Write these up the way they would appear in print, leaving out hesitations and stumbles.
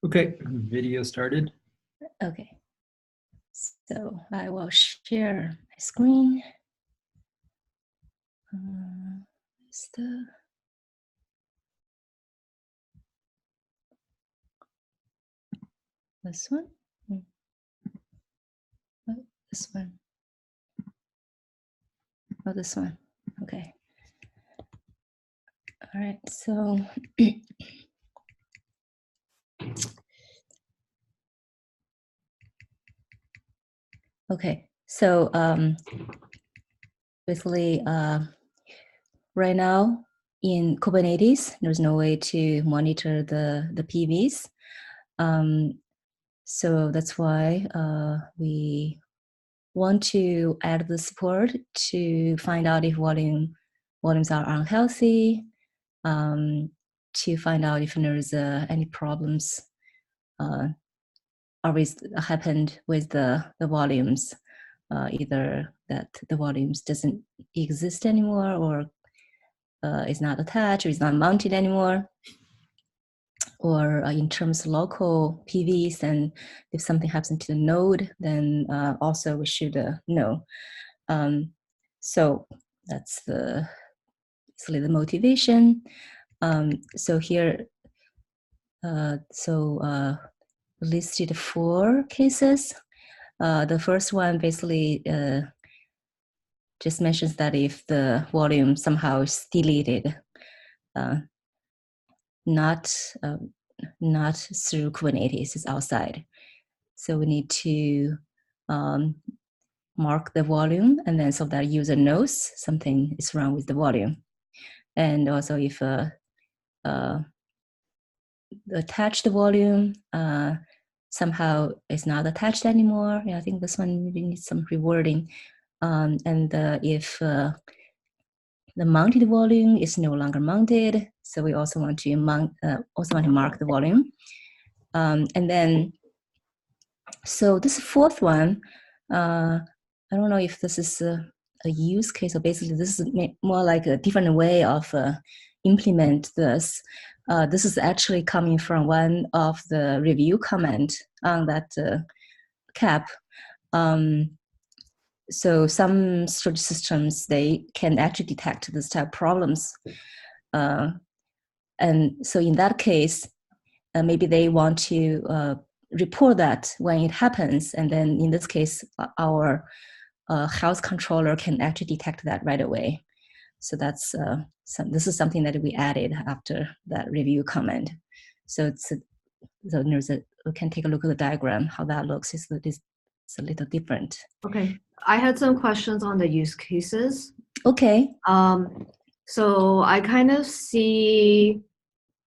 Okay, video started. Okay, so I will share my screen. Is this one? Oh, this one. Oh, this one. Okay. All right. So okay. So basically, right now in Kubernetes, there's no way to monitor the PVs. So that's why we want to add the support to find out if volumes are unhealthy, to find out if there's any problems always happened with the volumes, either that the volumes doesn't exist anymore or is not attached or is not mounted anymore, or in terms of local PVs, and if something happens to the node, then also we should know. So that's basically the motivation. So here, listed 4 cases. The first one basically just mentions that if the volume somehow is deleted, not through Kubernetes, it's outside. So we need to mark the volume, and then so that user knows something is wrong with the volume. And also if attached volume somehow is not attached anymore. Yeah, I think this one really needs some rewording. And if the mounted volume is no longer mounted, so we also want to mark the volume. And then, so this 4th one, I don't know if this is a use case, or basically this is more like a different way of implement this. This is actually coming from one of the review comment on that cap. So some storage systems, they can actually detect this type of problems. And so in that case, maybe they want to report that when it happens. And then in this case, our health controller can actually detect that right away. So that's this is something that we added after that review comment. So we can take a look at the diagram, how that looks. It's a little different. Okay, I had some questions on the use cases. Okay. So I kind of see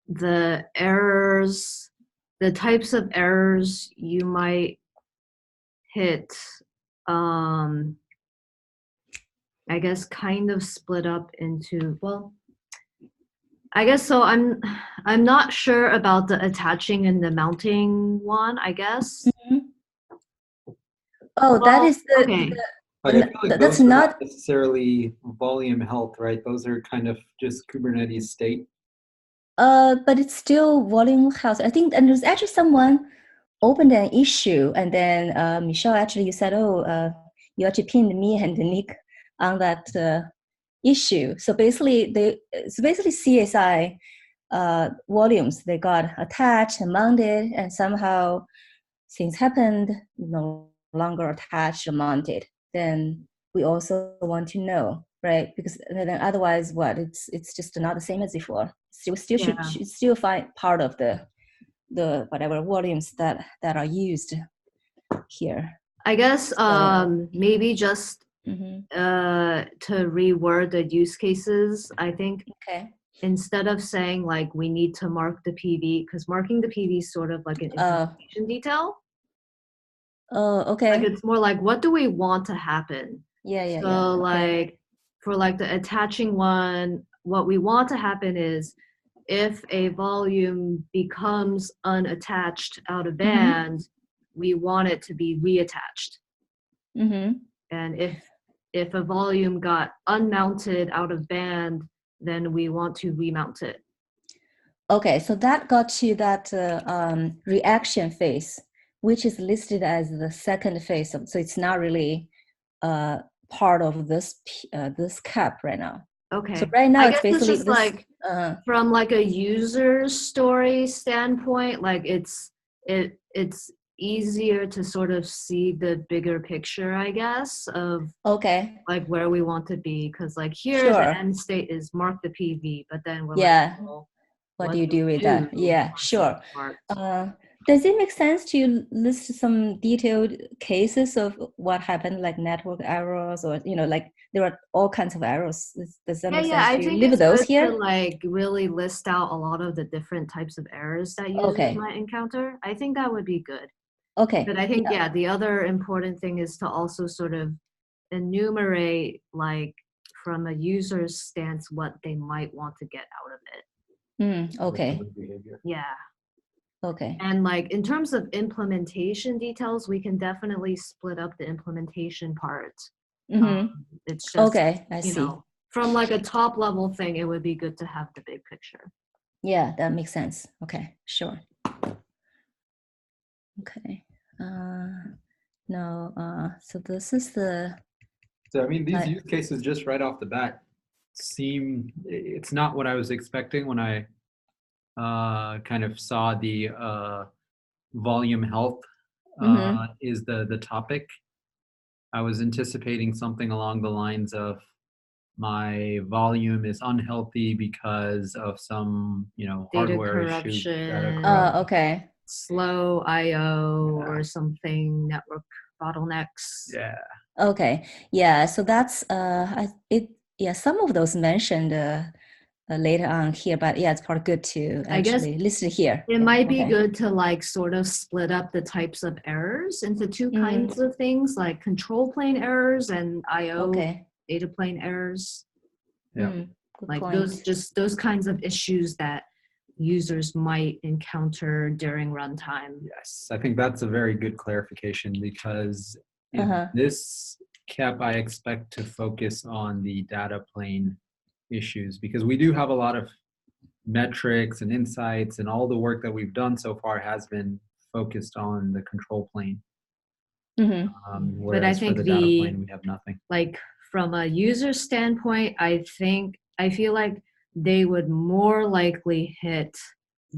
the errors, the types of errors you might hit, I guess kind of split up into, well, I guess so. I'm not sure about the attaching and the mounting one, I guess. Mm-hmm. Oh, well, that is the, okay. But I feel like that's not necessarily volume health, right? Those are kind of just Kubernetes state. But it's still volume health. I think, and there's actually someone opened an issue, and then Michelle, actually, you said, oh, you actually pinned me and Nick on that issue. So basically, CSI volumes, they got attached and mounted, and somehow things happened, no longer attached or mounted. Then we also want to know, right? Because then otherwise, what? It's just not the same as before. Still should still find part of the whatever volumes that are used here. I guess maybe just to reword the use cases, I think. Okay. Instead of saying like we need to mark the PV, because marking the PV is sort of like an implementation detail. Oh, okay. Like it's more like, what do we want to happen? Yeah. So like for like the attaching one, what we want to happen is if a volume becomes unattached out of band, we want it to be reattached. And if a volume got unmounted out of band, then we want to remount it. Okay, so that got to that reaction phase, which is listed as the second phase. So it's not really part of this this cap right now. Okay. So right now I it's guess it's basically just this. like from like a user story standpoint, like it's easier to sort of see the bigger picture, I guess, of Okay. like where we want to be. Because like here the Sure. end state is mark the PV, but then we're Yeah. like, well, What do you do with that? Yeah, once sure. it's marked? Does it make sense to list some detailed cases of what happened, like network errors, or like there are all kinds of errors? Does that make sense I to think leave it's those good here? to like really list out a lot of the different types of errors that users Okay. might encounter. I think that would be good. Okay. But I think the other important thing is to also sort of enumerate like from a user's stance what they might want to get out of it. Okay. Yeah. Okay. And like in terms of implementation details, we can definitely split up the implementation part. It's just, okay, I see. From like a top level thing, it would be good to have the big picture. Yeah, that makes sense. Okay, sure. Okay. No, so this is the. So I mean, these use cases just right off the bat it's not what I was expecting when I kind of saw the volume health is the topic. I was anticipating something along the lines of my volume is unhealthy because of some, data hardware corruption, issue. Data corruption. Okay. Slow IO or something, network bottlenecks. Yeah. Okay. Yeah. So that's some of those mentioned later on here, but yeah, it's probably good to actually list it here. It might be good to like sort of split up the types of errors into two kinds of things, like control plane errors and IO data plane errors. Yeah. Like those kinds of issues that users might encounter during runtime. Yes, I think that's a very good clarification because in this cap, I expect to focus on the data plane issues because we do have a lot of metrics and insights, and all the work that we've done so far has been focused on the control plane. But I think for the data plane, we have nothing. Like from a user standpoint, I feel like they would more likely hit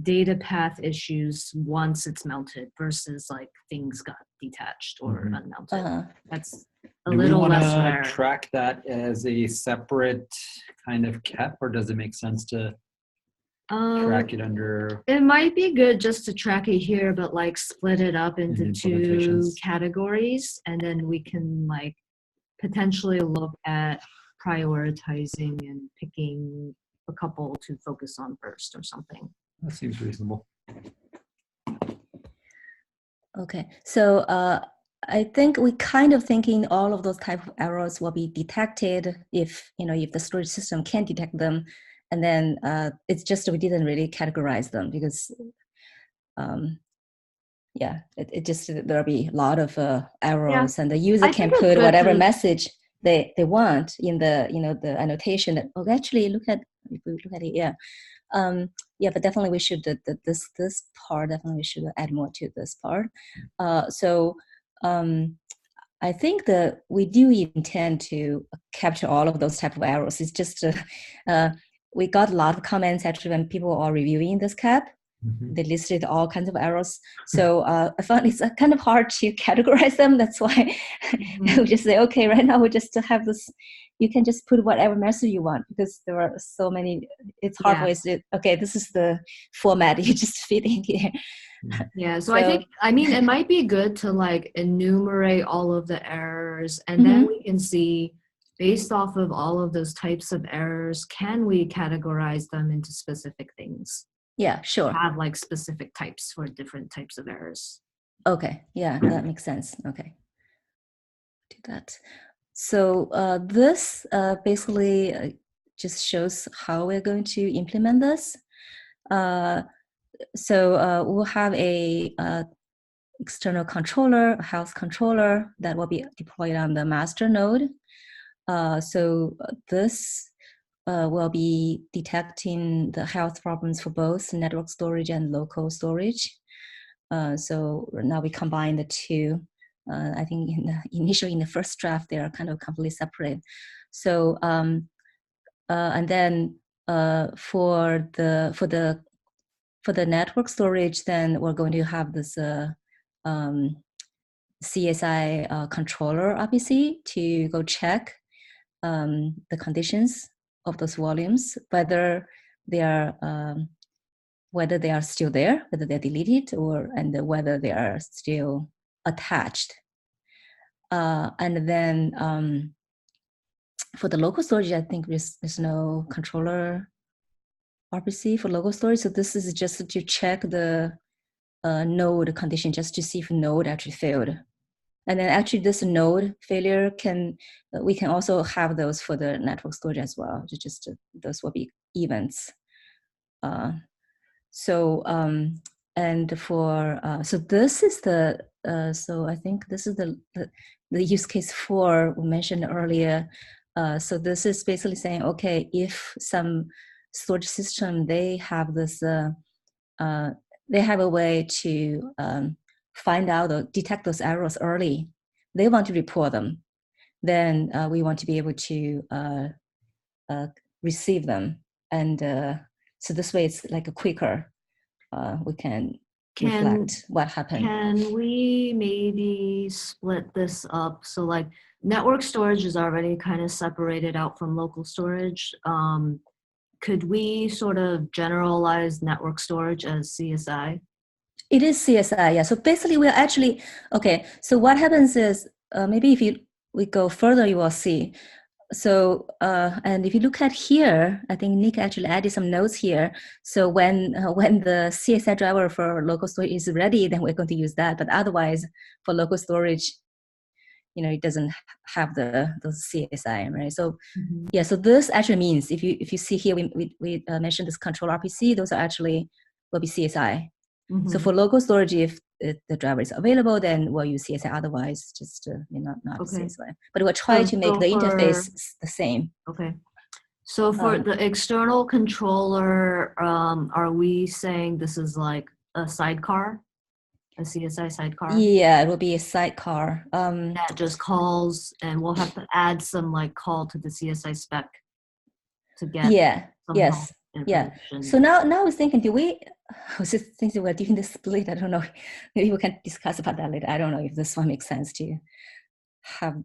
data path issues once it's mounted versus like things got detached or unmounted. That's a little less rare. Do we want to track that as a separate kind of cap, or does it make sense to track it under? It might be good just to track it here, but like split it up into two categories, and then we can like potentially look at prioritizing and picking a couple to focus on first or something. That seems reasonable. Okay, so I think we kind of thinking all of those type of errors will be detected if if the storage system can detect them, and then it's just we didn't really categorize them because it just there'll be a lot of errors, and the user can put whatever message they want in the the annotation that actually if we look at it but definitely we should this part definitely we should add more to this part. I think that we do intend to capture all of those type of errors. It's just we got a lot of comments actually when people are reviewing this cap. They listed all kinds of errors. So I found it's kind of hard to categorize them. That's why we just say, okay, right now we just have this. You can just put whatever message you want because there are so many. It's hard ways to, okay, this is the format you just fit in here. Yeah, so I think, it might be good to like enumerate all of the errors and then we can see based off of all of those types of errors, can we categorize them into specific things? Yeah, sure. Have like specific types for different types of errors. Okay, yeah, that makes sense. Okay, do that. So this basically just shows how we're going to implement this. So we'll have a external controller, a health controller that will be deployed on the master node. So this will be detecting the health problems for both network storage and local storage. So now we combine the two. I think initially in the first draft, they are kind of completely separate. So and then for the network storage, then we're going to have this CSI controller RPC to go check the conditions of those volumes, whether they are still there, whether they're deleted, and whether they are still attached. And then for the local storage, I think there's no controller RPC for local storage. So this is just to check the node condition, just to see if node actually failed. And then actually this node failure we can also have those for the network storage as well. Just those will be events. And for so this is the so I think this is the use case 4 we mentioned earlier. So this is basically saying, okay, if some storage system, they have this they have a way to find out or detect those errors early. They want to report them. Then we want to be able to receive them. And so this way it's like a quicker, we can reflect what happened. Can we maybe split this up? So like network storage is already kind of separated out from local storage. Could we sort of generalize network storage as CSI? It is CSI, yeah. So basically we're actually, okay, so what happens is, maybe if we go further, you will see. So, and if you look at here, I think Nick actually added some notes here. So when the CSI driver for local storage is ready, then we're going to use that. But otherwise, for local storage, it doesn't have those CSI, right? So, yeah. So this actually means if you see here, we mentioned this control RPC. Those are actually will be CSI. So for local storage, if the driver is available, then we'll use CSI. Otherwise, just not okay. CSI. But we'll try to make the interface the same. Okay. So for the external controller, are we saying this is like a sidecar, a CSI sidecar? Yeah, it will be a sidecar. That just calls, and we'll have to add some like call to the CSI spec to get. Yeah. Yes. Yeah. So now I was thinking, I was just thinking we're doing the split. I don't know. Maybe we can discuss about that later. I don't know if this one makes sense to have.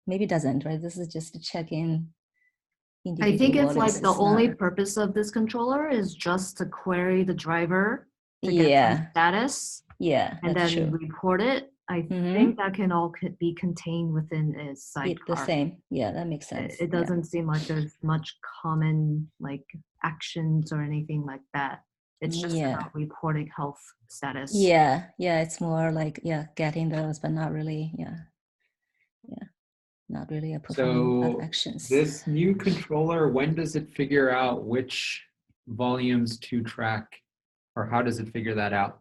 Maybe it doesn't, right? This is just to check in. I think it's like the only purpose of this controller is just to query the driver to get some status. Yeah. And then report it. I think that can all be contained within a sidecar. The same. Yeah, that makes sense. It doesn't seem like there's much common like actions or anything like that. It's just about reporting health status. Yeah. It's more like getting those, but not really. Not really a performing of actions. This new controller, when does it figure out which volumes to track, or how does it figure that out?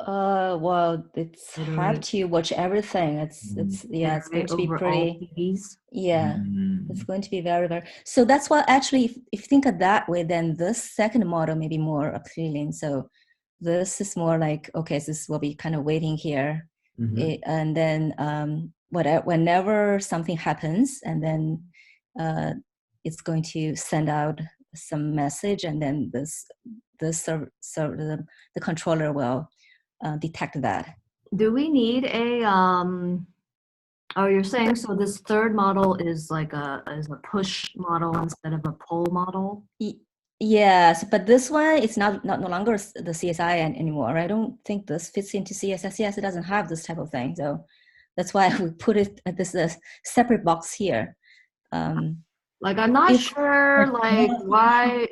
Well, it's have to watch everything. It's going to be pretty. It's going to be very, very. So that's why actually, if you think of that way, then this second model may be more appealing. So this is more like, okay, this will be kind of waiting here, and then whenever something happens, and then it's going to send out some message, and then the controller will detect that. Do we need a you're saying so this third model is like a push model instead of a pull model? Yes, but this one is no longer the CSI anymore. I don't think this fits into CSS. It doesn't have this type of thing. So that's why we put it at this separate box here. Like I'm not sure like why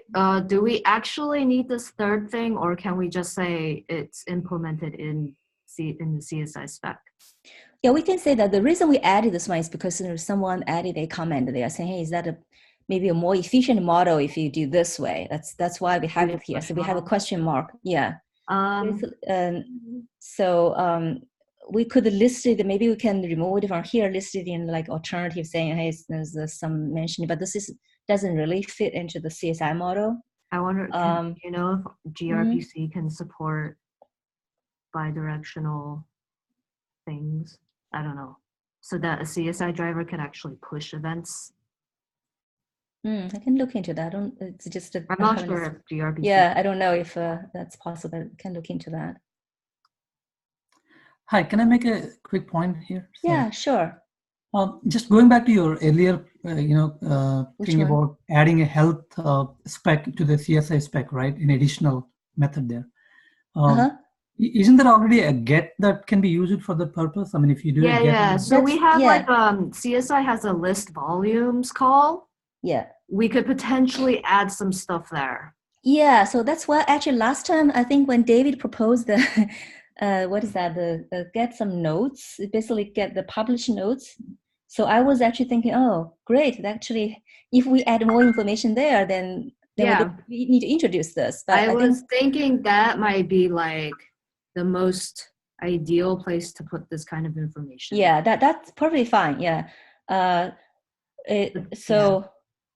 do we actually need this third thing, or can we just say it's implemented in the CSI spec? Yeah, we can say that the reason we added this one is because someone added a comment. They are saying, hey, is that maybe a more efficient model if you do this way? That's why we have it here. So we have a question mark. Yeah. We could list it. Maybe we can remove it from here, list it in like alternative, saying, hey, there's some mention, but this is doesn't really fit into the CSI model. I wonder, you know if gRPC can support bidirectional things? I don't know. So that a CSI driver can actually push events. I can look into that. It's just I'm not sure if gRPC. Yeah, I don't know if that's possible. I can look into that. Hi, can I make a quick point here? Yeah, sure. Just going back to your earlier, thing about adding a health spec to the CSI spec, right? An additional method there. Isn't there already a get that can be used for the purpose? I mean, if you do a get. Yeah. So we have like CSI has a list volumes call. Yeah. We could potentially add some stuff there. Yeah. So that's why actually last time I think when David proposed the what is that? The get some notes, basically get the published notes. So I was actually thinking, oh, great. Actually, if we add more information there, then we need to introduce this. But I was thinking that might be like the most ideal place to put this kind of information. Yeah, that's perfectly fine. Yeah.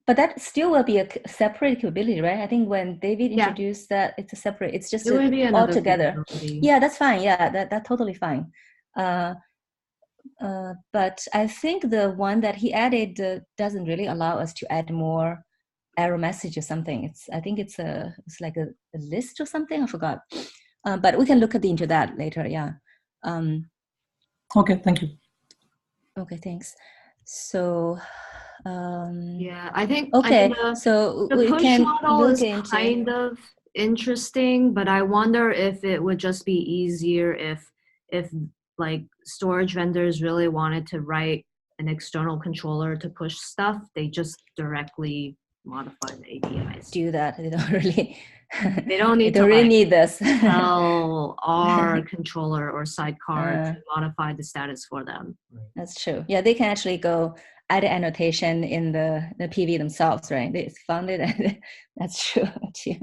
But that still will be a separate capability, right? I think when David introduced that, it's a separate. It's just all together. Yeah, that's fine. Yeah, that's totally fine. But I think the one that he added doesn't really allow us to add more error message or something. I think it's like a list or something. I forgot. But we can look into that later. Yeah. Okay. Thank you. Okay. Thanks. So. I think so the we push can model look is into kind of interesting, but I wonder if it would just be easier if like storage vendors really wanted to write an external controller to push stuff, they just directly modify the APIs. Do that. They don't really. They don't need to really need this. tell our controller or sidecar to modify the status for them. That's true. Yeah, they can actually go add annotation in the PV themselves, right? They found it, and that's true too.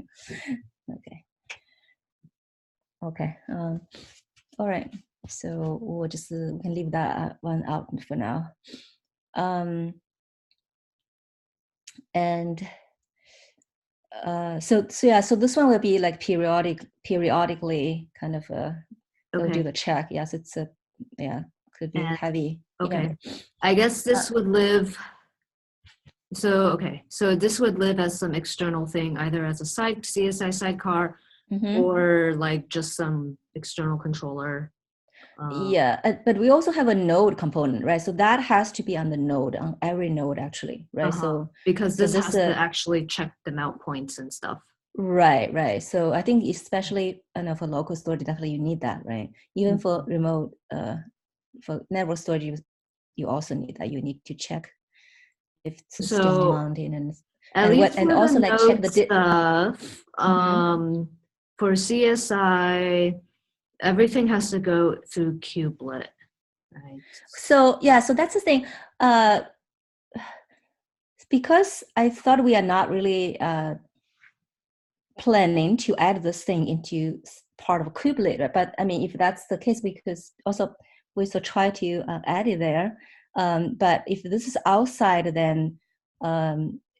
Okay. All right. So we can leave that one out for now. So this one will be like periodically kind of they'll do the check. Yes, it's could be heavy. Okay. I guess this would live. So this would live as some external thing, either as a CSI sidecar or like just some external controller. But we also have a node component, right? So that has to be on the node, on every node actually, right? So because this has to actually check the mount points and stuff. Right. So I think especially for local storage, definitely you need that, right? Even for remote, for network storage, you also need that. You need to check if it's still mounting and also like check the stuff. For CSI, everything has to go through kubelet, right? So that's the thing. Because I thought we are not really planning to add this thing into part of kubelet, right? But I mean, if that's the case, we should try to add it there. But if this is outside, then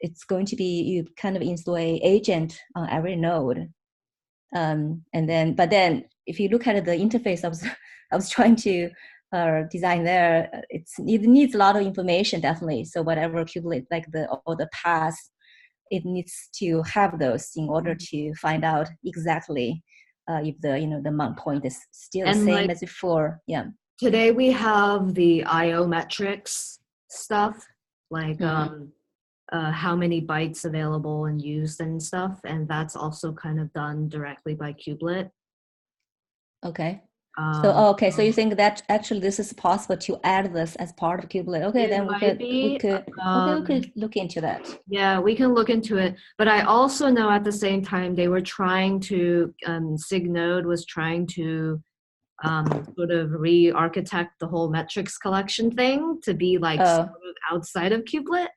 it's going to be you kind of install an agent on every node, but then if you look at the interface, I was trying to design there. It needs a lot of information, definitely. So whatever kubelet, like all the paths, it needs to have those in order to find out exactly if the mount point is still the same as before. Yeah. Today we have the IO metrics stuff, like how many bytes available and used and stuff, and that's also kind of done directly by kubelet. Okay. So you think that actually this is possible to add this as part of kubelet? Okay, then we could look into that. Yeah, we can look into it. But I also know at the same time they were trying to SIG node was trying to sort of re-architect the whole metrics collection thing to be like sort of outside of kubelet.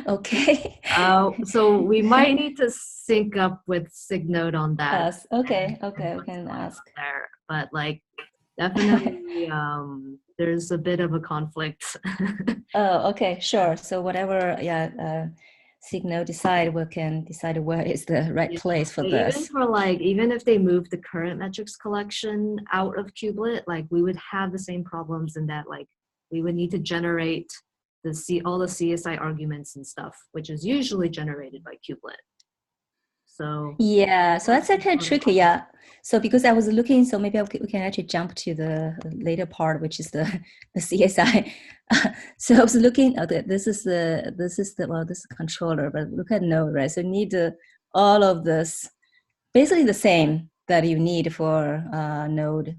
Okay. So we might need to sync up with SIG node on that. Okay, we can ask. There, but like definitely there's a bit of a conflict. Oh, okay, sure. So whatever, signal decide, we can decide where is the right place for this. Even for like, even if they move the current metrics collection out of kubelet, like we would have the same problems in that like we would need to generate all the CSI arguments and stuff, which is usually generated by kubelet. So yeah, so that's kind of tricky, yeah. So because I was looking, so maybe we can actually jump to the later part, which is the CSI. So I was looking. Okay, this is the controller, but look at node, right? So you need all of this, basically the same that you need for node,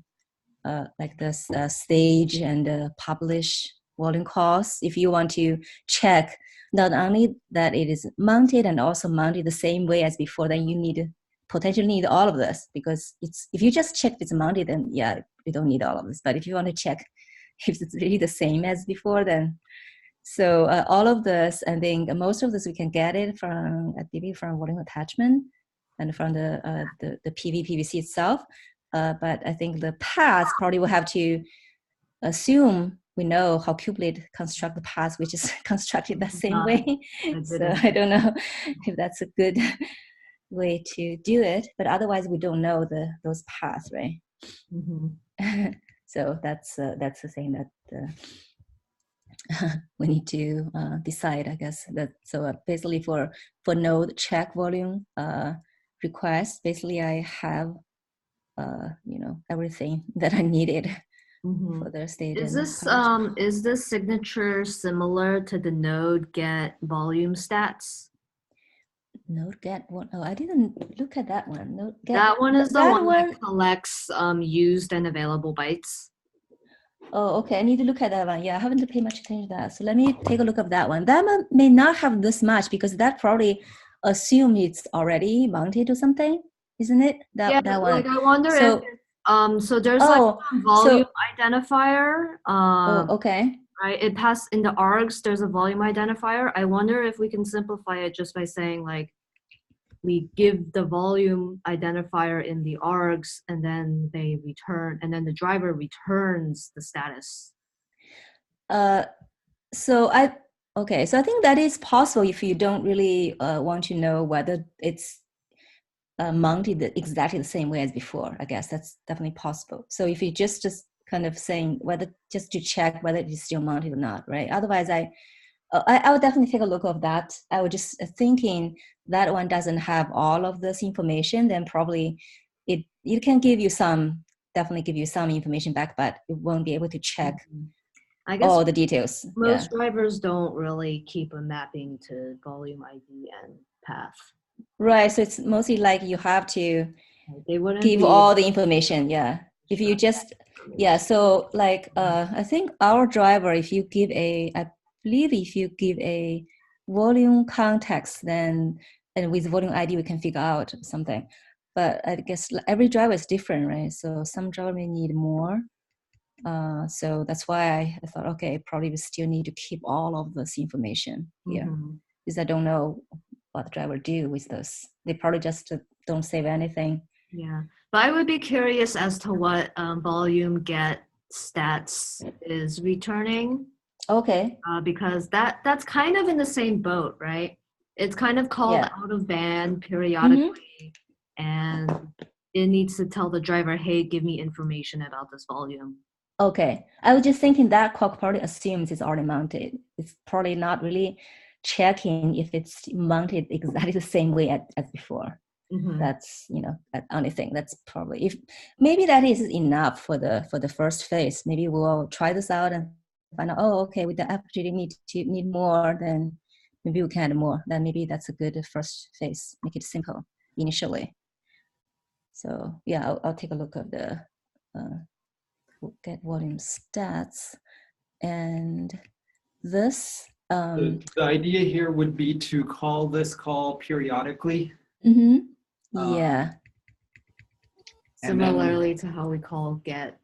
like this stage and publish volume calls. If you want to check not only that it is mounted and also mounted the same way as before, then you potentially need all of this, because if you just check if it's mounted, then yeah, you don't need all of this. But if you want to check if it's really the same as before, then so all of this, I think most of this we can get it from volume attachment and from the PVC itself. But I think the paths probably will have to assume we know how kubelet construct the paths, which is constructed the same way. So I don't know if that's a good way to do it, but otherwise we don't know those paths, right? Mm-hmm. So that's the thing that we need to decide, I guess. That so basically for node check volume request, basically I have everything that I needed. Mm-hmm. For their state. Is this signature similar to the node get volume stats? Node get one. Oh, I didn't look at that one. Node get, that one is the one that collects used and available bytes. Oh, okay. I need to look at that one. Yeah, I haven't paid much attention to that. So let me take a look at that one. That one may not have this much because that probably assume it's already mounted or something, isn't it? That one. Like I wonder if so there's like a volume identifier. Okay. Right, it passed in the args. There's a volume identifier. I wonder if we can simplify it just by saying like we give the volume identifier in the args, and then they return, and then the driver returns the status. So I think that is possible if you don't really want to know whether it's mounted exactly the same way as before. I guess that's definitely possible. So if you just kind of saying whether just to check whether it's still mounted or not, right? Otherwise, I would definitely take a look of that. I was just thinking that one doesn't have all of this information, then probably it can definitely give you some information back, but it won't be able to check I guess all the details. Most drivers don't really keep a mapping to volume ID and path. Right, so it's mostly like you have to give all the information, yeah. If you just, so like, I think our driver, if you give I believe if you give a volume context, then, and with volume ID, we can figure out something. But I guess every driver is different, right? So some driver may need more. So that's why I thought, okay, probably we still need to keep all of this information here. Mm-hmm. Because I don't know what the driver do with this. They probably just don't save anything. Yeah, but I would be curious as to what volume get stats is returning. Okay. Because that's kind of in the same boat, right? It's kind of called out of band periodically, and it needs to tell the driver, hey, give me information about this volume. Okay, I was just thinking that clock probably assumes it's already mounted. It's probably not really checking if it's mounted exactly the same way as before. Mm-hmm. That's that only thing. That's probably, if maybe that is enough for the first phase. Maybe we'll try this out and find out. Oh, okay, with the actually need more, then maybe we can add more. Then maybe that's a good first phase. Make it simple initially. So yeah, I'll take a look at the get volume stats, and this. The idea here would be to call this call periodically. Mm-hmm. Yeah. Similarly to how we call get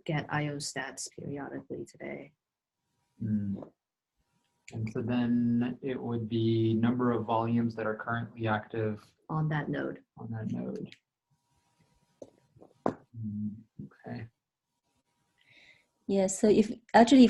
IO stats periodically today. And so then it would be number of volumes that are currently active on that node. Okay. Yeah, so if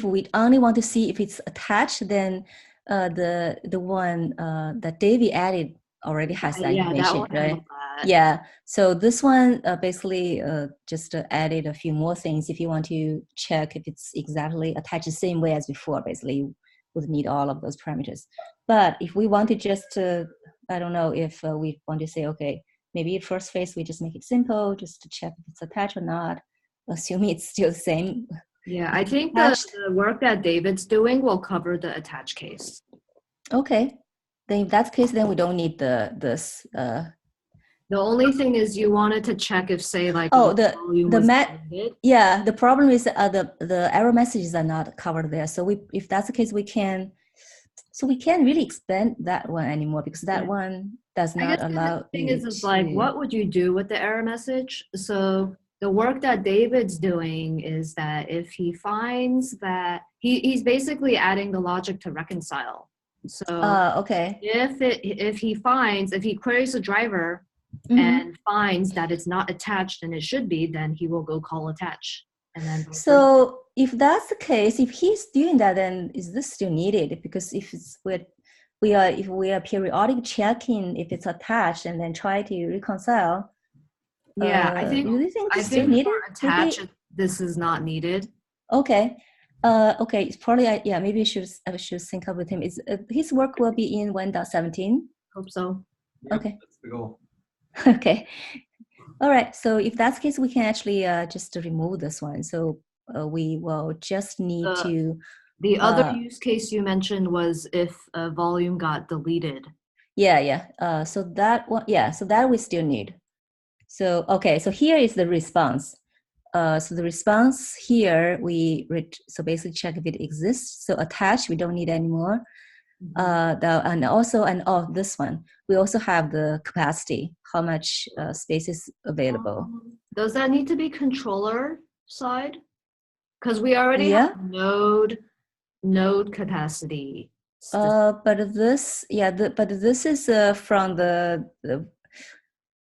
we only want to see if it's attached, then the one that Davey added already has that Yeah, that information, will right? handle that. Yeah, so this one basically just added a few more things. If you want to check if it's exactly attached the same way as before, basically you would need all of those parameters. But if we want to just, I don't know if we want to say, okay, maybe at first phase we just make it simple, just to check if it's attached or not, assuming it's still the same. Yeah, I think the work that David's doing will cover the attached case. Okay, then if that's the case, then we don't need this. The only thing is you wanted to check if, say, like, yeah, the problem is the error messages are not covered there. So if that's the case, we can't really expand that one anymore, because that one does not allow. The thing is like, what would you do with the error message? So the work that David's doing is that if he finds that he's basically adding the logic to reconcile. So okay, if he queries a driver and finds that it's not attached and it should be, then he will go call attach. And then so if that's the case, if he's doing that, then is this still needed? Because if we are periodic checking if it's attached and then try to reconcile. Yeah, I think still needed? For attach, this is not needed. Okay. Okay, it's probably maybe I should sync up with him. Is his work will be in 1.17? Hope so. Yep, okay. That's the goal. Okay. All right. So if that's the case, we can actually just remove this one. So we will just need to. The other use case you mentioned was if a volume got deleted. Yeah. So that one, so that we still need. So okay. So here is the response. So the response here, so basically check if it exists. So attach, we don't need anymore. And also, this one, we also have the capacity, how much space is available. Does that need to be controller side? Because we already have node capacity. But this, but this is from the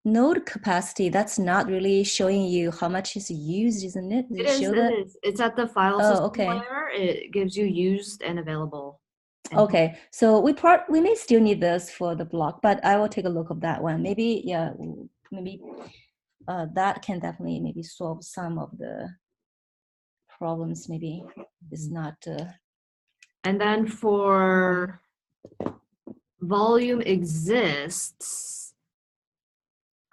node capacity. That's not really showing you how much is used, isn't it? It is. It's at the file system layer. It gives you used and available. Okay, so we may still need this for the block, but I will take a look at that one. Maybe that can definitely maybe solve some of the problems. Maybe it's not. And then for volume exists,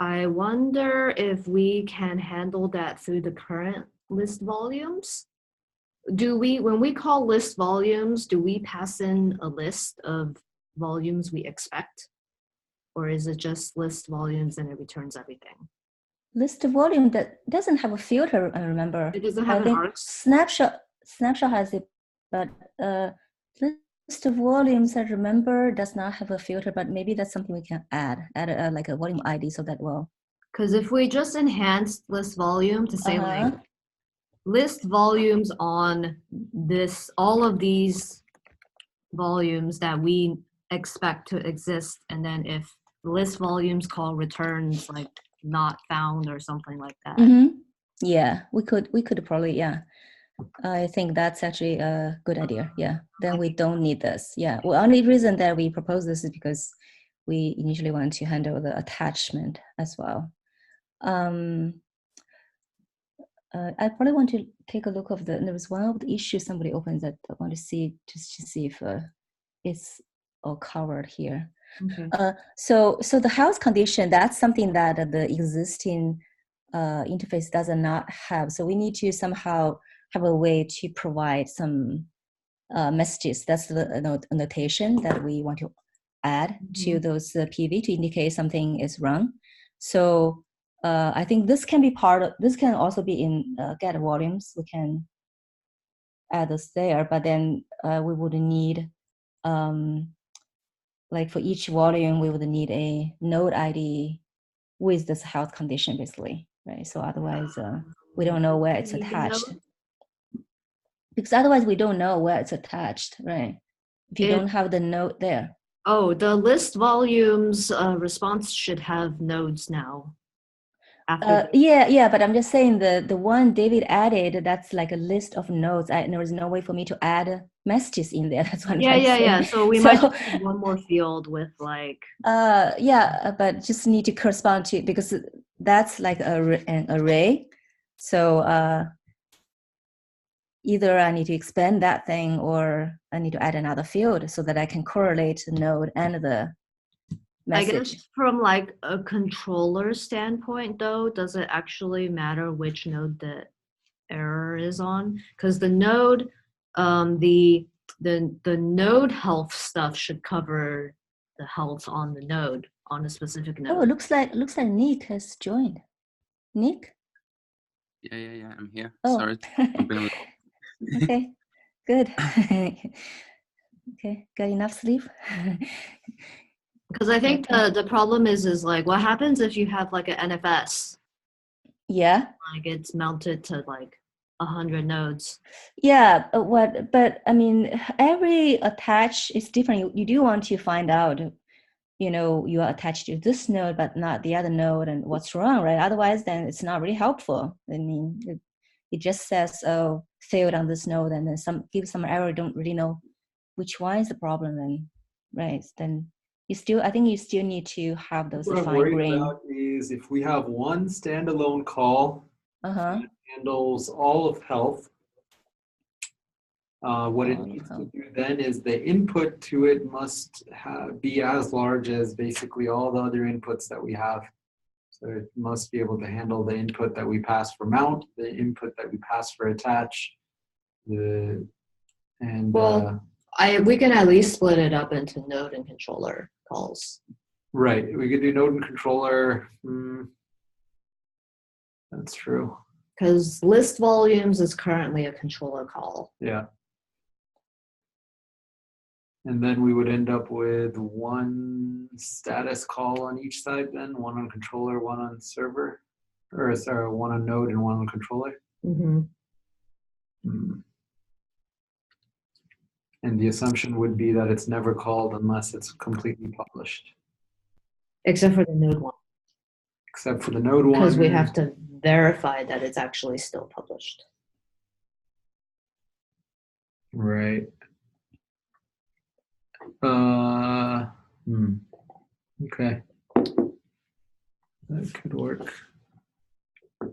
I wonder if we can handle that through the current list volumes. When we call list volumes, do we pass in a list of volumes we expect? Or is it just list volumes and it returns everything? List volume that doesn't have a filter, I remember. It doesn't have an args? Snapshot has it, but list of volumes, I remember, does not have a filter, but maybe that's something we can add like a volume ID, so that will. Because if we just enhance list volume to say like, list volumes on all of these volumes that we expect to exist, and then if list volumes call returns like not found or something like that. Yeah, we could probably, I think that's actually a good idea. Yeah, then we don't need this. Yeah, well, only reason that we propose this is because we initially want to handle the attachment as well. I probably want to take a look of there was one of the issues somebody opened that I want to see, just to see if it's all covered here. Okay. So the health condition, that's something that the existing interface does not have. So we need to somehow have a way to provide some messages. That's the annotation that we want to add to those PV to indicate something is wrong. So I think this can be this can also be in get volumes. We can add this there, but then we would need, like for each volume, we would need a node ID with this health condition, basically, right? So otherwise, we don't know where it's attached. Because otherwise, we don't know where it's attached, right? If you don't have the node there. Oh, the list volumes response should have nodes now. after. Yeah, but I'm just saying the one David added, that's like a list of nodes. There is no way for me to add messages in there. That's what I'm trying to say. Yeah. So we might just need one more field with like. Yeah, but just need to correspond to, because that's like an array. So either I need to expand that thing, or I need to add another field so that I can correlate the node and the message. I guess from like a controller standpoint, though, does it actually matter which node the error is on? Because the node, the node health stuff should cover the health on the node, on a specific node. Oh, it looks like Nick has joined. Nick? Yeah, I'm here. Oh. Sorry. Okay, good. Okay, got enough sleep? Because I think the problem is like, what happens if you have like an NFS? Yeah. Like it's mounted to like 100 nodes. Yeah, but I mean, every attach is different. You do want to find out, you are attached to this node, but not the other node, and what's wrong, right? Otherwise, then it's not really helpful. I mean, it just says, oh, failed on this node, and then gives some error. Don't really know which one is the problem, and right, then I think you still need to have those What I'm worried about is if we have one standalone call that handles all of health, what it needs to do then is the input to it must be as large as basically all the other inputs that we have. So it must be able to handle the input that we pass for mount, the input that we pass for attach, we can at least split it up into node and controller calls. Right, we could do node and controller. That's true. Because list volumes is currently a controller call. Yeah. And then we would end up with one status call on each side then, one on controller, one on server, or sorry, one on node and one on controller. Mm-hmm. And the assumption would be that it's never called unless it's completely published. Except for the node one. Except for the node one. Because we have to verify that it's actually still published. Right. Okay. That could work. All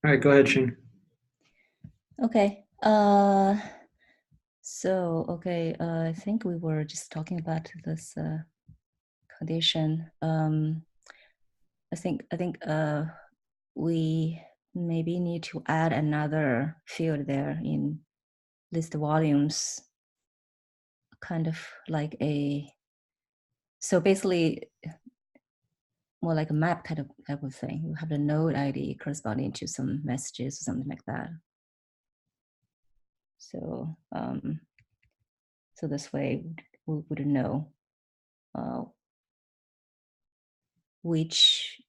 right, go ahead, Shing. Okay. I think we were just talking about this condition. I think we maybe need to add another field there in list volumes, kind of like so basically more like a map type of thing. You have the node ID corresponding to some messages or something like that. So so this way we would know which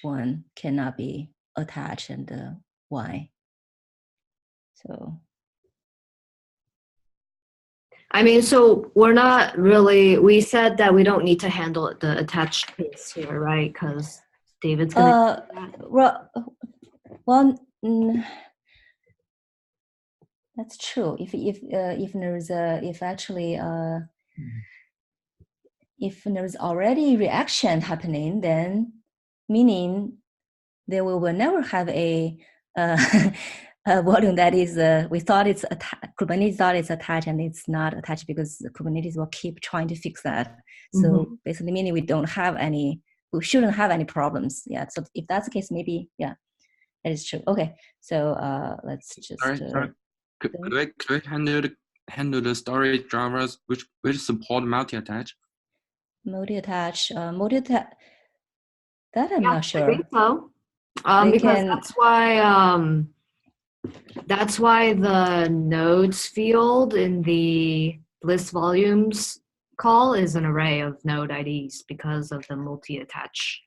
one cannot be attached and why. So I mean, so we're not really, we said that we don't need to handle the attached case here, right? Because David's gonna do that. Well, that's true. If there's already reaction happening, then meaning there will never have a volume that is we thought it's Kubernetes thought it's attached and it's not attached, because Kubernetes will keep trying to fix that. So basically meaning we shouldn't have any problems. Yeah. So if that's the case, maybe that is true. Okay. So let's just Could we handle the storage drivers which support multi-attach? Multi-attach, that I'm not sure. I think so. Because that's why the nodes field in the list volumes call is an array of node IDs because of the multi-attach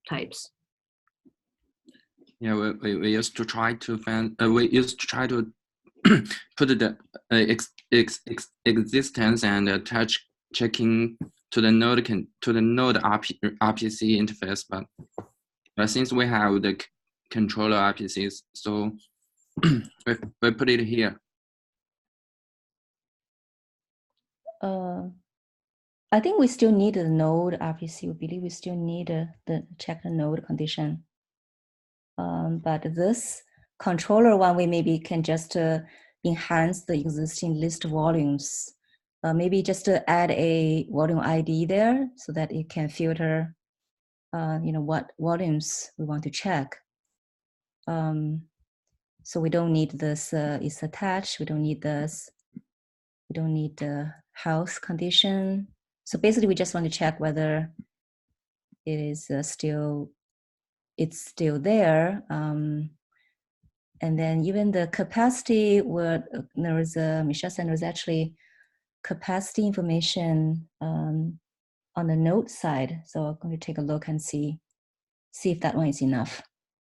types. Yeah, we used to try to find. We used to try to put the existence and attach checking to the node RPC interface, but since we have the controller RPCs, so we put it here. I think we still need the node RPC. We believe we still need the check the node condition. But this controller one, we maybe can just enhance the existing list volumes. Maybe just to add a volume ID there so that it can filter, what volumes we want to check. So we don't need this, it's attached. We don't need this. We don't need the health condition. So basically, we just want to check whether it is still there. And then even the capacity, there was Michelle said there was actually capacity information on the node side. So I'm going to take a look and see if that one is enough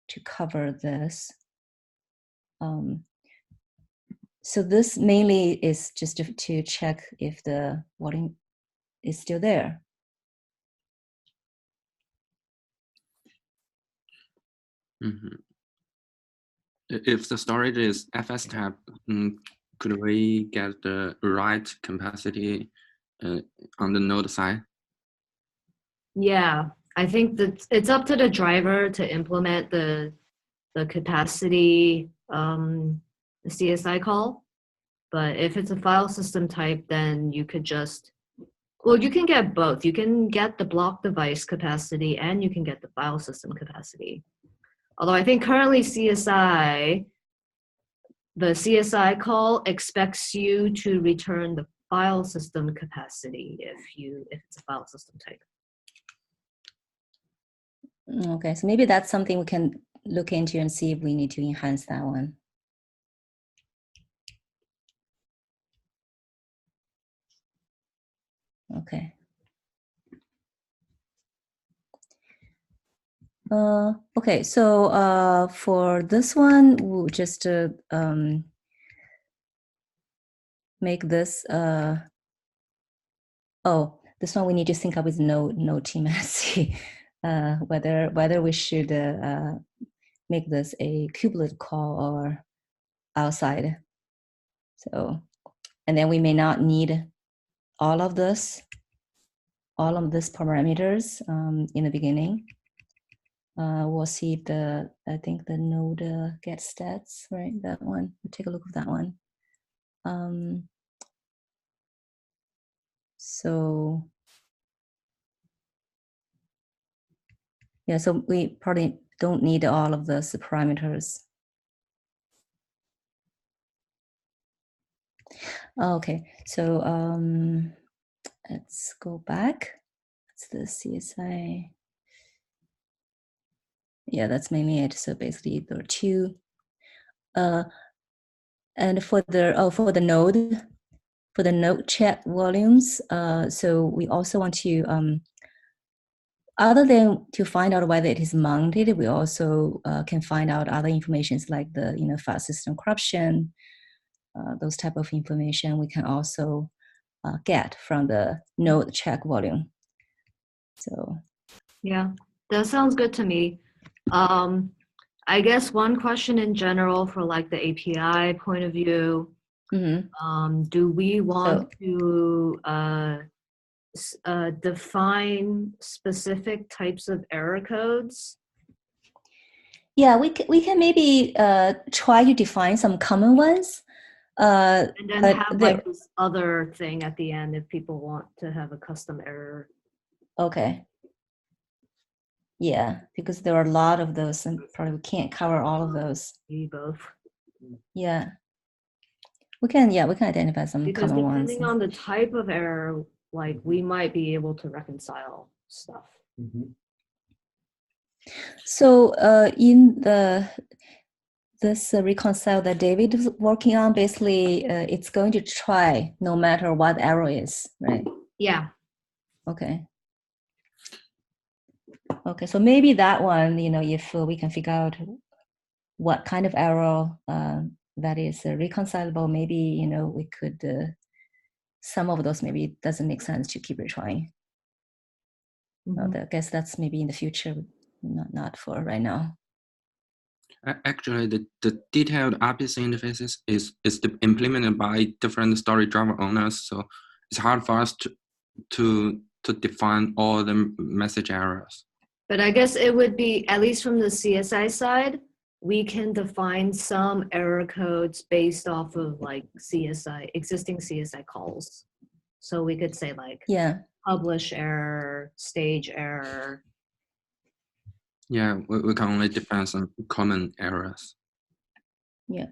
to cover this. So this mainly is just to check if the volume is still there. Mm-hmm. If the storage is FS tab, could we get the right capacity on the node side? Yeah, I think that it's up to the driver to implement the capacity the CSI call. But if it's a file system type, then you could just, well, you can get both. You can get the block device capacity and you can get the file system capacity. Although I think currently the CSI call expects you to return the file system capacity if it's a file system type. Okay, so maybe that's something we can look into and see if we need to enhance that one. Okay. Okay, so for this one, we'll just make this. This one we need to sync up with node team and see whether we should make this a kubelet call or outside. So, and then we may not need all of this parameters in the beginning. We'll see if I think the node get stats, right? That one, we'll take a look at that one. So yeah, so we probably don't need all of those parameters. Okay, so let's go back. That's the CSI. Yeah, that's mainly it. So basically there are two. And for the node check volumes, so we also want to other than to find out whether it is mounted, we also can find out other informations like the file system corruption, those type of information we can also get from the node check volume. So yeah, that sounds good to me. I guess one question in general for like the API point of view, do we want to define specific types of error codes? Yeah, we can maybe try to define some common ones. And then have like this other thing at the end if people want to have a custom error. Okay. Yeah, because there are a lot of those and probably we can't cover all of those. Maybe both. Yeah. We can identify some because common ones. Depending on the type of error, like we might be able to reconcile stuff. So in this reconcile that David is working on, basically it's going to try no matter what error is, right? Yeah. Okay. Okay, so maybe that one, if we can figure out what kind of error that is reconcilable, maybe, we could, some of those maybe it doesn't make sense to keep retrying. I guess that's maybe in the future, not for right now. Actually, the detailed RPC interfaces is implemented by different storage driver owners, so it's hard for us to define all the message errors. But I guess it would be, at least from the CSI side, we can define some error codes based off of like existing CSI calls. So we could say like publish error, stage error. Yeah, we can only define some common errors. Yeah.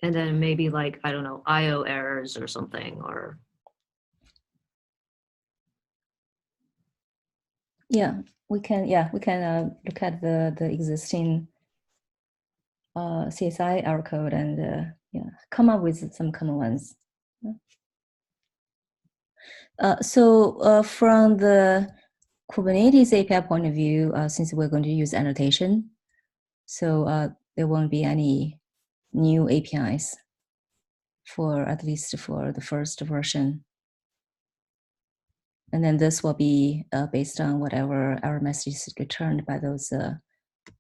And then maybe like, I don't know, IO errors or something, or. Yeah, we can look at the existing CSI error code and come up with some common ones. So from the Kubernetes API point of view, since we're going to use annotation, so there won't be any new APIs at least for the first version. And then this will be based on whatever error message is returned by those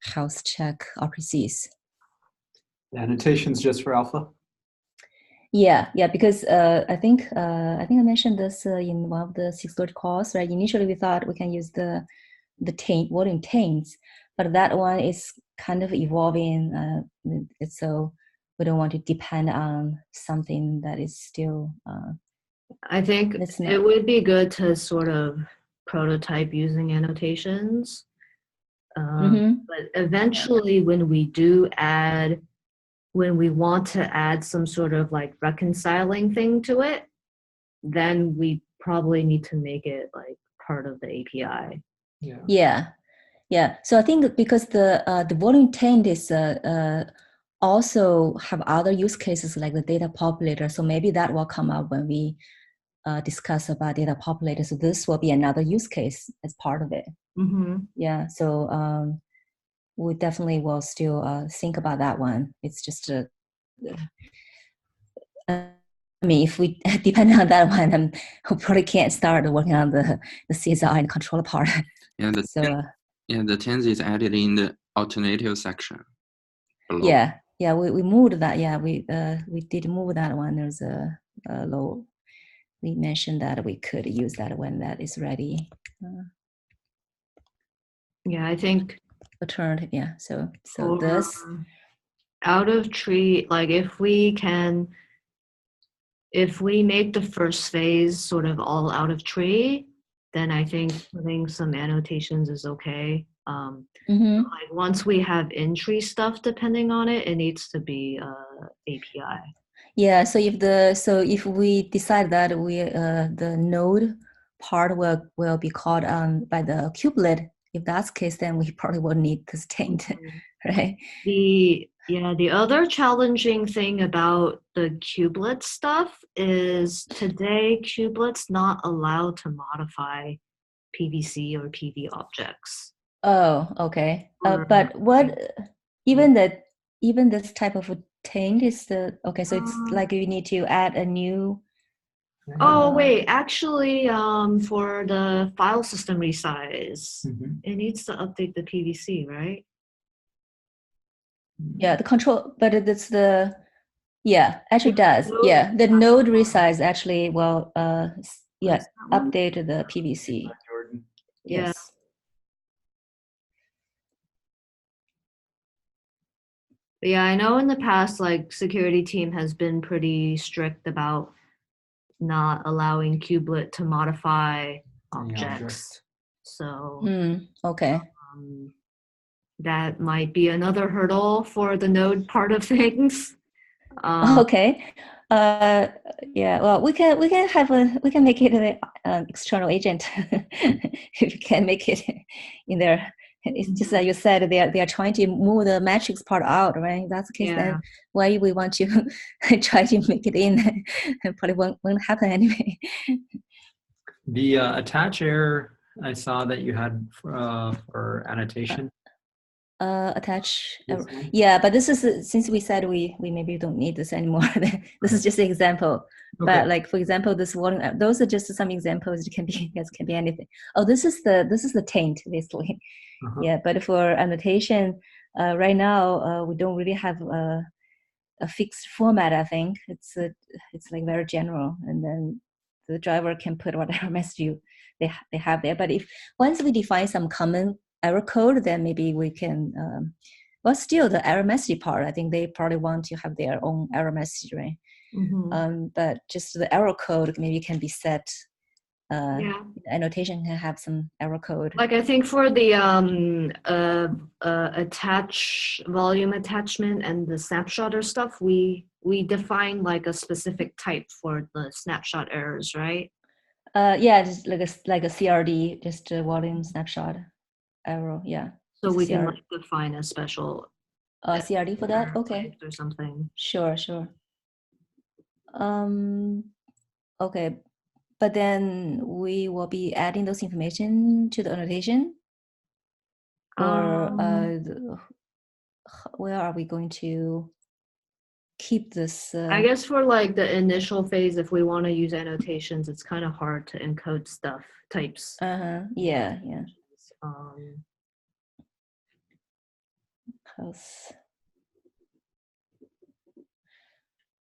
health check RPCs. The annotations just for alpha? Yeah, because I think I mentioned this in one of the 630 calls, right? Initially, we thought we can use the volume taints, but that one is kind of evolving. So we don't want to depend on something that is still. I think it would be good to sort of prototype using annotations. But eventually when we want to add some sort of like reconciling thing to it, then we probably need to make it like part of the API. Yeah. So I think because the volume taint is also have other use cases like the data populator. So maybe that will come up when we discuss about data populator. So this will be another use case as part of it. Yeah. So we definitely will still think about that one. It's just I mean, if we depend on that one, then we probably can't start working on the CSI and controller part. Yeah, the taints is added in the alternative section below. Yeah, we moved that. Yeah, we did move that one. There's a low. We mentioned that we could use that when that is ready. Yeah, I think alternative. Yeah, so this out of tree, like if we make the first phase sort of all out of tree, then I think putting some annotations is okay. Like once we have in-tree stuff, depending on it, it needs to be API. Yeah. So if we decide that the node part will be called on by the kubelet, if that's the case, then we probably will need this taint, right? The other challenging thing about the kubelet stuff is today kubelet's not allowed to modify PVC or PV objects. Oh, okay. But what even this type of a taint is okay? So it's like you need to add a new. Oh wait, actually, for the file system resize, it needs to update the PVC, right? Yeah, the control, but it's actually does. Yeah, the node resize actually will update the PVC. Yes. Yeah, I know in the past, like security team has been pretty strict about not allowing kubelet to modify objects. So okay. That might be another hurdle for the node part of things. Okay. Yeah. Well, we can make it an external agent if we can make it in there. It's just like you said, they are trying to move the matrix part out, right? That's the case. Then why we want to try to make it in? It probably won't happen anyway. The attach error I saw that you had for annotation. Attach. Yeah, but this is since we said we maybe don't need this anymore. This is just an example. Okay. But like for example, this one, those are just some examples. It can be anything. Oh, this is the taint basically. Yeah, but for annotation, right now we don't really have a fixed format. I think it's like very general, and then the driver can put whatever message they have there. But if once we define some common error code, then maybe we can, well, still the error message part, I think they probably want to have their own error message, right? Mm-hmm. But just the error code maybe can be set. Annotation can have some error code. Like I think for the volume attachment and the snapshot or stuff, we define like a specific type for the snapshot errors, right? Yeah, just like a CRD, just a volume snapshot error. Yeah. So we can like define a special CRD for that. Okay. Or something. Sure. Okay. But then we will be adding those information to the annotation, or where are we going to keep this? I guess for like the initial phase, if we want to use annotations, it's kind of hard to encode types. Yeah.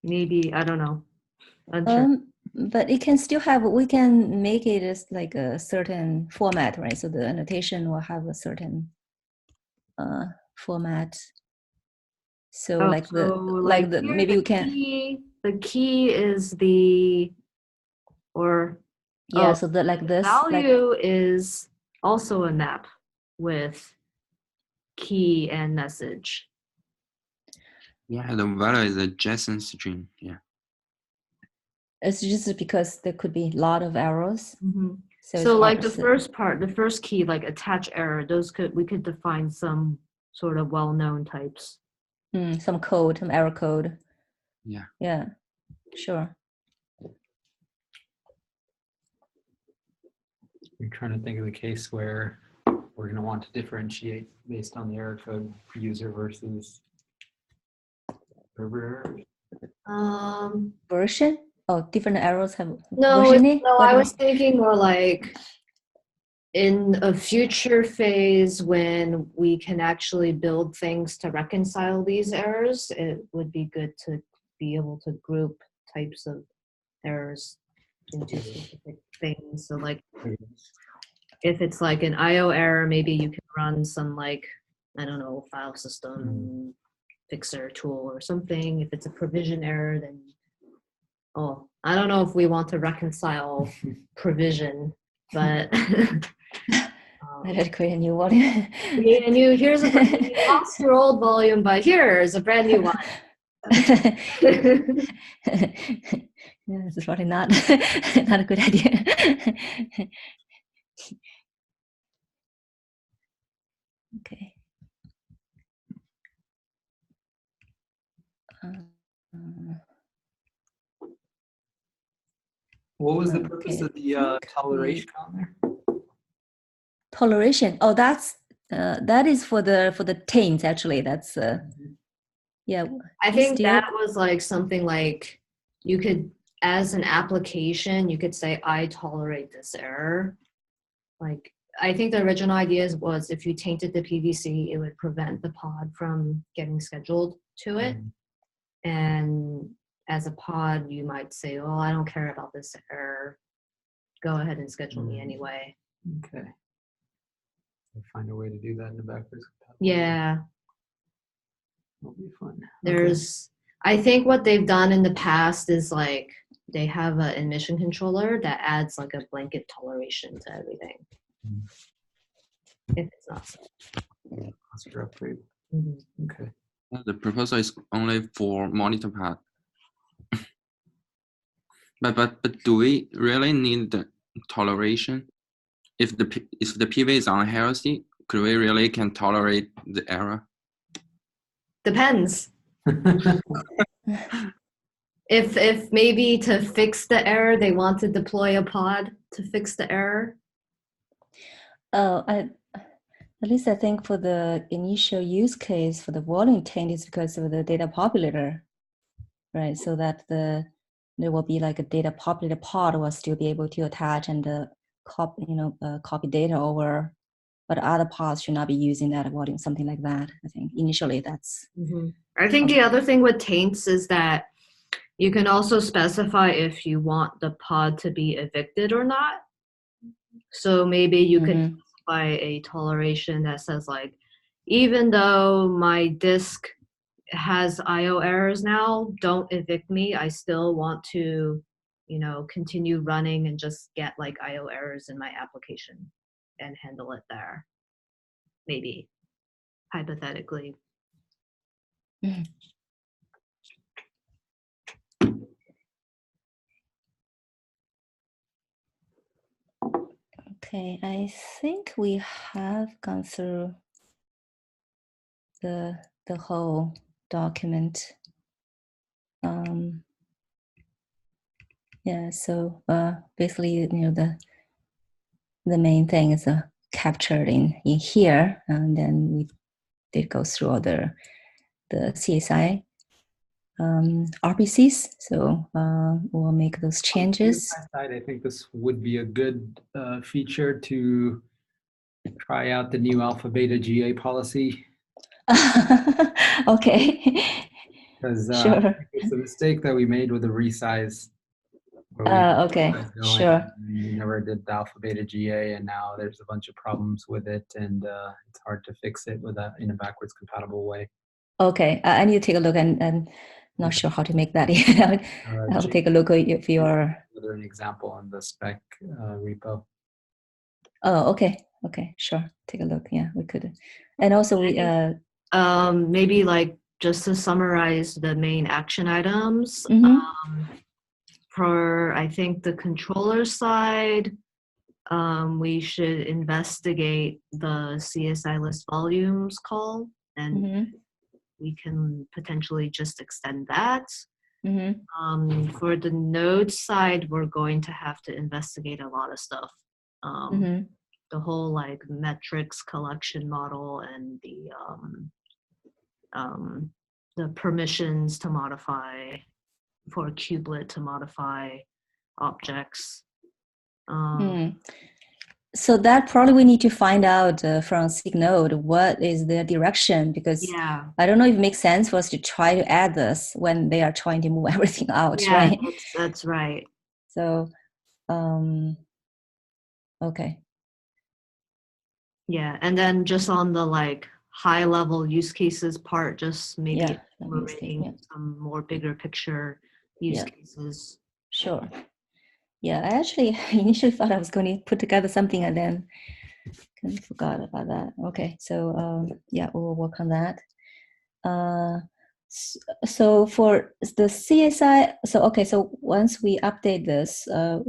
Maybe, I don't know. Unsure. But it can still have, we can make it as like a certain format, right? So the annotation will have a certain format. So maybe we can. The key is the, or yeah. So the like this value is also a map with key and message. Yeah, the value is a JSON string. Yeah. It's just because there could be a lot of errors. Mm-hmm. So like the first part, the first key, like attach error, we could define some sort of well-known types. Some code, some error code. Yeah. Yeah, sure. I'm trying to think of the case where we're going to want to differentiate based on the error code user versus server errors. Version? Oh, different errors have versioning? No, I was thinking more like in a future phase when we can actually build things to reconcile these errors, it would be good to be able to group types of errors into specific things. So like if it's like an IO error, maybe you can run some like, I don't know, file system fixer tool or something. If it's a provision error, then I don't know if we want to reconcile provision, but I had to create a new volume. Create a new, here's you lost your old volume, but here's a brand new one. Yeah, this is probably not a good idea. Okay. What was the purpose of the toleration on there? Toleration. Oh, that is for the taint actually. That's yeah. I think that was like something like you could, as an application, you could say I tolerate this error. Like I think the original idea was if you tainted the PVC, it would prevent the pod from getting scheduled to it. And as a pod, you might say, "Oh, I don't care about this error. Go ahead and schedule me anyway." Okay. I'll find a way to do that in the backwards. Yeah. That'll be fun. I think what they've done in the past is like they have an admission controller that adds like a blanket toleration to everything. If it's not so. Cluster upgrade. Okay. The proposal is only for monitor pod. but do we really need the toleration? If the PV is unhealthy, could we really can tolerate the error? Depends. If maybe to fix the error, they want to deploy a pod to fix the error. Oh, At least I think for the initial use case for the volume taint is because of the data populator, right? So that there will be like a data populator pod will still be able to attach and copy data over, but other pods should not be using that volume, something like that. I think initially that's. I think the other thing with taints is that you can also specify if you want the pod to be evicted or not. So maybe you can specify a toleration that says like, even though my disk has IO errors now, don't evict me. I still want to, continue running and just get like IO errors in my application and handle it there. Maybe, hypothetically. Okay, I think we have gone through the whole document. Yeah, so basically, the main thing is captured in here, and then we did go through all the CSI RPCs. So we'll make those changes. On the side, I think this would be a good feature to try out the new alpha beta GA policy. Okay. Because sure. it's a mistake that we made with the resize. Okay, sure. We never did the alpha beta GA, and now there's a bunch of problems with it, and it's hard to fix it in a backwards compatible way. Okay, I need to take a look, and not sure how to make that yet. I'll take a look if you're. An example on the spec repo. Oh, okay, sure. Take a look. Yeah, we could, and also we maybe like just to summarize the main action items. For I think the controller side, we should investigate the CSI list volumes call, and we can potentially just extend that. For the node side, we're going to have to investigate a lot of stuff. The whole like metrics collection model and the permissions to modify for a kubelet to modify objects. So that probably we need to find out from SIG node what is their direction, because I don't know if it makes sense for us to try to add this when they are trying to move everything out, right? That's right. So, okay. Yeah, and then just on the like high level use cases part, just maybe moving some more bigger picture use cases. Sure. Yeah, I actually initially thought I was going to put together something and then kind of forgot about that. Okay, so we'll work on that. So for the CSI, so once we update this, for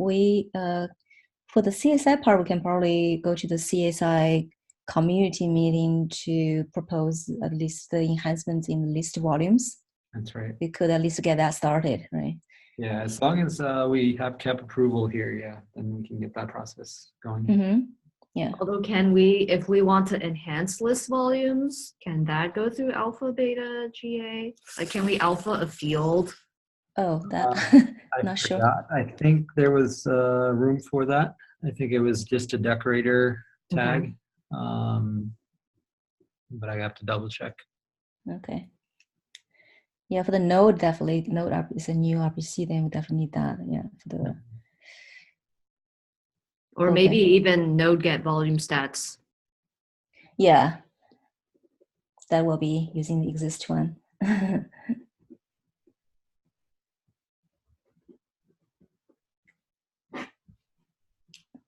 the CSI part, we can probably go to the CSI community meeting to propose at least the enhancements in the list volumes. That's right. We could at least get that started, right? Yeah, as long as we have CAP approval here, then we can get that process going. Yeah. Although can we, if we want to enhance list volumes, can that go through alpha, beta, GA? Like, can we alpha a field? Oh, that, not sure. I think there was room for that. I think it was just a decorator tag, but I have to double check. Okay. Yeah, for the node, definitely, node is a new RPC, then we definitely need that, for the... Or maybe even node get volume stats. Yeah, that will be using the exist one.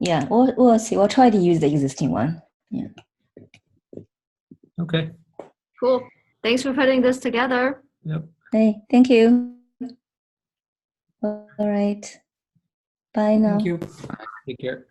Yeah, we'll see. We'll try to use the existing one. Yeah. Okay. Cool. Thanks for putting this together. Yep. Hey, thank you. All right. Bye now. Thank you. Take care.